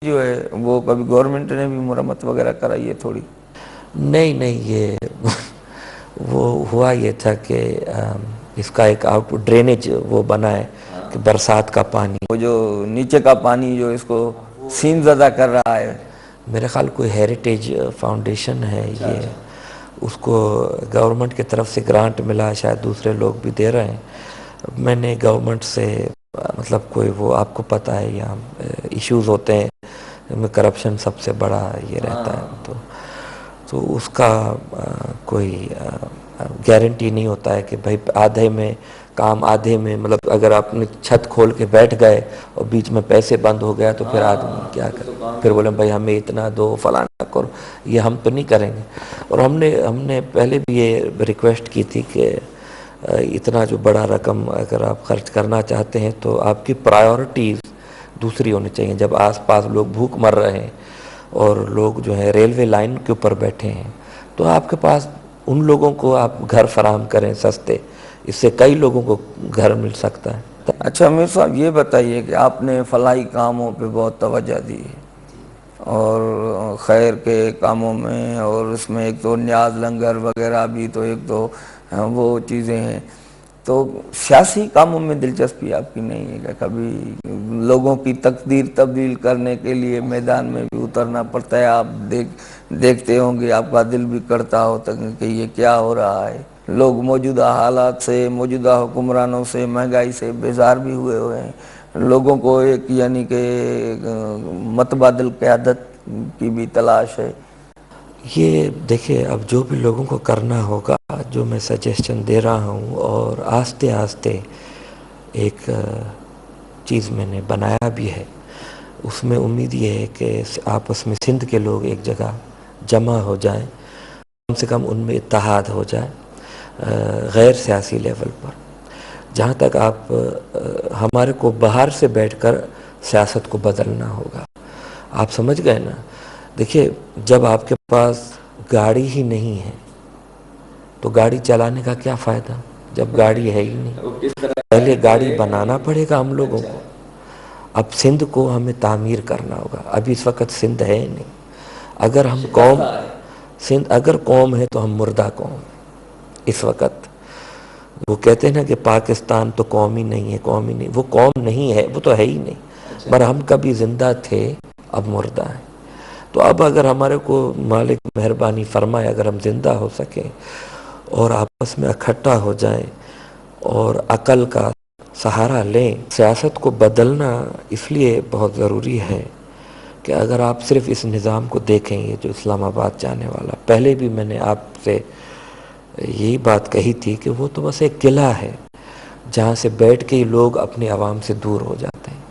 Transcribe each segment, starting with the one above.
جو ہے وہ کبھی گورنمنٹ نے بھی مرمت وغیرہ کرائی ہے تھوڑی؟ نہیں یہ وہ ہوا یہ تھا کہ اس کا ایک آؤٹ ڈرینیج وہ بنا ہے کہ برسات کا پانی وہ جو نیچے کا پانی جو اس کو سین زدہ کر رہا ہے، میرے خیال کوئی ہیریٹیج فاؤنڈیشن ہے یہ، اس کو گورنمنٹ کی طرف سے گرانٹ ملا، شاید دوسرے لوگ بھی دے رہے ہیں۔ میں نے گورنمنٹ سے مطلب کوئی وہ آپ کو پتہ ہے یہاں ایشوز ہوتے ہیں، کرپشن سب سے بڑا یہ رہتا ہے، تو اس کا کوئی گارنٹی نہیں ہوتا ہے کہ بھائی آدھے میں کام، آدھے میں مطلب اگر آپ نے چھت کھول کے بیٹھ گئے اور بیچ میں پیسے بند ہو گیا تو پھر آدمی کیا کرے، پھر بولیں بھائی ہمیں اتنا دو فلانا کرو، یہ ہم تو نہیں کریں گے۔ اور ہم نے پہلے بھی یہ ریکویسٹ کی تھی کہ اتنا جو بڑا رقم اگر آپ خرچ کرنا چاہتے ہیں تو آپ کی پرائیورٹیز دوسری ہونی چاہیے۔ جب آس پاس لوگ بھوک مر رہے ہیں اور لوگ جو ہے ریلوے لائن کے اوپر بیٹھے ہیں، تو آپ کے پاس ان لوگوں کو آپ گھر فراہم کریں سستے، اس سے کئی لوگوں کو گھر مل سکتا ہے۔ اچھا امیر صاحب یہ بتائیے کہ آپ نے فلاحی کاموں پہ بہت توجہ دی ہے، اور خیر کے کاموں میں، اور اس میں ایک تو نیاز لنگر وغیرہ بھی تو ایک تو وہ چیزیں ہیں، تو سیاسی کاموں میں دلچسپی آپ کی نہیں ہے کہ کبھی لوگوں کی تقدیر تبدیل کرنے کے لیے میدان میں بھی اترنا پڑتا ہے؟ آپ دیکھتے ہوں گے، آپ کا دل بھی کرتا ہوتا کہ یہ کیا ہو رہا ہے، لوگ موجودہ حالات سے، موجودہ حکمرانوں سے، مہنگائی سے بیزار بھی ہوئے ہیں، لوگوں کو ایک یعنی کہ متبادل قیادت کی بھی تلاش ہے۔ یہ دیکھیں اب جو بھی لوگوں کو کرنا ہوگا، جو میں سجیشن دے رہا ہوں، اور آہستہ آہستہ ایک چیز میں نے بنایا بھی ہے، اس میں امید یہ ہے کہ آپس میں سندھ کے لوگ ایک جگہ جمع ہو جائیں، کم سے کم ان میں اتحاد ہو جائے غیر سیاسی لیول پر۔ جہاں تک آپ ہمارے کو باہر سے بیٹھ کر سیاست کو بدلنا ہوگا، آپ سمجھ گئے نا؟ دیکھیے جب آپ کے پاس گاڑی ہی نہیں ہے تو گاڑی چلانے کا کیا فائدہ جب گاڑی ہے ہی نہیں؟ پہلے گاڑی بنانا پڑے گا ہم لوگوں کو۔ اب سندھ کو ہمیں تعمیر کرنا ہوگا، ابھی اس وقت سندھ ہے ہی نہیں۔ اگر ہم سندھ اگر قوم ہے تو ہم مردہ قوم ہیں اس وقت۔ وہ کہتے ہیں نا کہ پاکستان تو قوم ہی نہیں ہے، قوم ہی نہیں، وہ قوم نہیں ہے، وہ تو ہے ہی نہیں، پر ہم کبھی زندہ تھے اب مردہ ہیں۔ تو اب اگر ہمارے کو مالک مہربانی فرمائے، اگر ہم زندہ ہو سکیں اور آپس میں اکٹھا ہو جائیں اور عقل کا سہارا لیں، سیاست کو بدلنا اس لیے بہت ضروری ہے کہ اگر آپ صرف اس نظام کو دیکھیں، یہ جو اسلام آباد جانے والا، پہلے بھی میں نے آپ سے یہی بات کہی تھی کہ وہ تو بس ایک قلعہ ہے جہاں سے بیٹھ کے ہی لوگ اپنے عوام سے دور ہو جاتے ہیں۔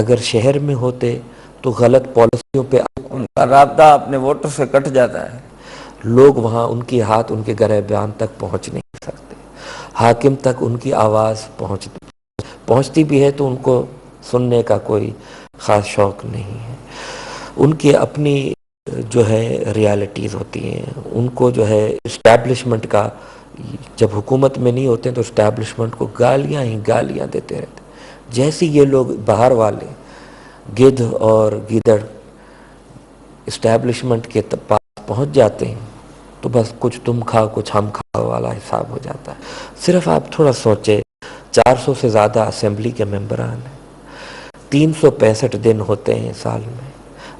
اگر شہر میں ہوتے تو غلط پالیسیوں پہ ان کا رابطہ اپنے ووٹر سے کٹ جاتا ہے، لوگ وہاں ان کی ہاتھ ان کے گریبان تک پہنچ نہیں سکتے، حاکم تک ان کی آواز پہنچتی بھی ہے تو ان کو سننے کا کوئی خاص شوق نہیں ہے۔ ان کی اپنی جو ہے ریالٹیز ہوتی ہیں، ان کو جو ہے اسٹیبلشمنٹ کا، جب حکومت میں نہیں ہوتے تو اسٹیبلشمنٹ کو گالیاں ہی گالیاں دیتے رہتے۔ جیسے یہ لوگ باہر والے گدھ اور گیدڑ اسٹیبلشمنٹ کے پاس پہنچ جاتے ہیں تو بس کچھ تم کھاؤ کچھ ہم کھاؤ والا حساب ہو جاتا ہے۔ صرف آپ تھوڑا سوچے، 400 سے زیادہ اسمبلی کے ممبران ہیں، 365 دن ہوتے ہیں سال میں،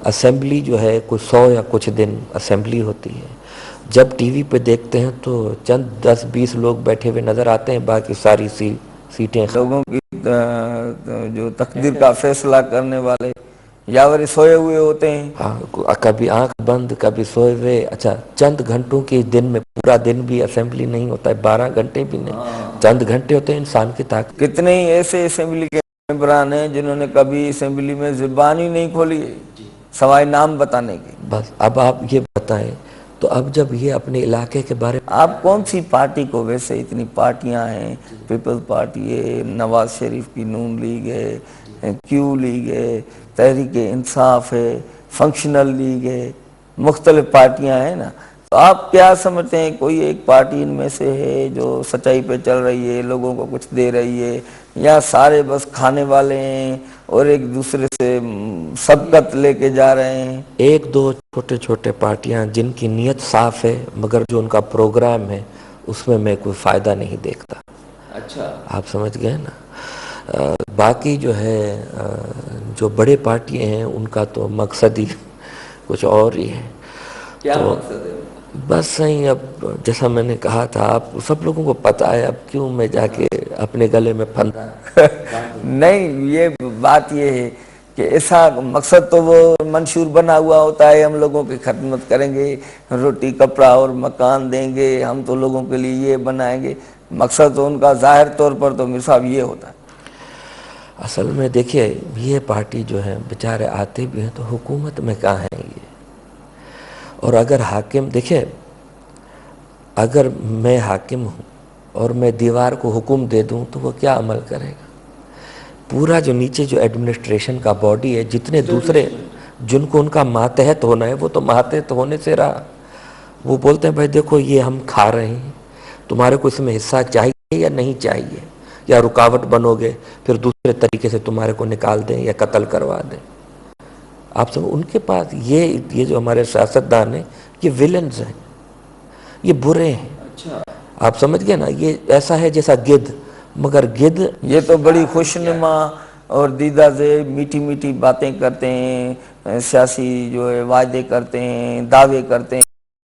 اسمبلی جو ہے کچھ 100 یا کچھ دن اسمبلی ہوتی ہے۔ جب ٹی وی پہ دیکھتے ہیں تو چند 10-20 لوگ بیٹھے ہوئے نظر آتے ہیں، باقی ساری سیٹیں لوگوں کی جو تقدیر کا فیصلہ کرنے والے یاور سوئے ہوئے ہوتے ہیں۔ کبھی آنکھ بند کبھی سوئے ہوئے۔ اچھا چند گھنٹوں کے دن میں، پورا دن بھی اسمبلی نہیں ہوتا ہے، 12 گھنٹے بھی نہیں، چند گھنٹے ہوتے ہیں انسان کی طاقت۔ کتنے ہی ایسے اسمبلی کے ممبران ہیں جنہوں نے کبھی اسمبلی میں زبان ہی نہیں کھولی سوائے نام بتانے کے۔ بس اب آپ یہ بتائیں، تو اب جب یہ اپنے علاقے کے بارے میں، آپ کون سی پارٹی کو، ویسے اتنی پارٹیاں ہیں، پیپلز پارٹی ہے، نواز شریف کی نون لیگ ہے، کیو لیگ ہے، تحریک انصاف ہے، فنکشنل لیگ ہے، مختلف پارٹیاں ہیں نا، تو آپ کیا سمجھتے ہیں کوئی ایک پارٹی ان میں سے ہے جو سچائی پہ چل رہی ہے، لوگوں کو کچھ دے رہی ہے، یا سارے بس کھانے والے ہیں اور ایک دوسرے سے سبقت لے کے جا رہے ہیں. ایک دو چھوٹے چھوٹے پارٹیاں جن کی نیت صاف ہے مگر جو ان کا پروگرام ہے اس میں کوئی فائدہ نہیں دیکھتا. اچھا, آپ سمجھ گئے نا. باقی جو ہے جو بڑے پارٹیاں ہیں ان کا تو مقصد ہی کچھ اور ہی ہے. کیا تو مقصد ہے؟ بس صحیح. اب جیسا میں نے کہا تھا آپ سب لوگوں کو پتہ ہے, اب کیوں میں جا کے اپنے گلے میں پھندا. نہیں, یہ بات یہ ہے کہ ایسا مقصد تو وہ منشور بنا ہوا ہوتا ہے, ہم لوگوں کی خدمت کریں گے, روٹی کپڑا اور مکان دیں گے, ہم تو لوگوں کے لیے یہ بنائیں گے. مقصد تو ان کا ظاہر طور پر تو میرے صاحب یہ ہوتا ہے. اصل میں دیکھیے یہ پارٹی جو ہے بیچارے آتے بھی ہیں تو حکومت میں کہاں ہیں یہ. اور اگر حاکم دیکھیں, اگر میں حاکم ہوں اور میں دیوار کو حکم دے دوں تو وہ کیا عمل کرے گا. پورا جو نیچے جو ایڈمنسٹریشن کا باڈی ہے, جتنے دوسرے جن کو ان کا ماتحت ہونا ہے وہ تو ماتحت ہونے سے رہا. وہ بولتے ہیں بھائی دیکھو یہ ہم کھا رہے ہیں, تمہارے کو اس میں حصہ چاہیے یا نہیں چاہیے, یا رکاوٹ بنو گے پھر دوسرے طریقے سے تمہارے کو نکال دیں یا قتل کروا دیں. آپ سب ان کے پاس یہ جو ہمارے سیاستدان ہیں یہ ویلنز ہیں, یہ برے ہیں. اچھا, آپ سمجھ گئے نا. یہ ایسا ہے جیسا گدھ, مگر گدھ یہ تو بڑی خوشنما اور دیدہ سے میٹھی میٹھی باتیں کرتے ہیں, سیاسی جو ہے وعدے کرتے ہیں, دعوے کرتے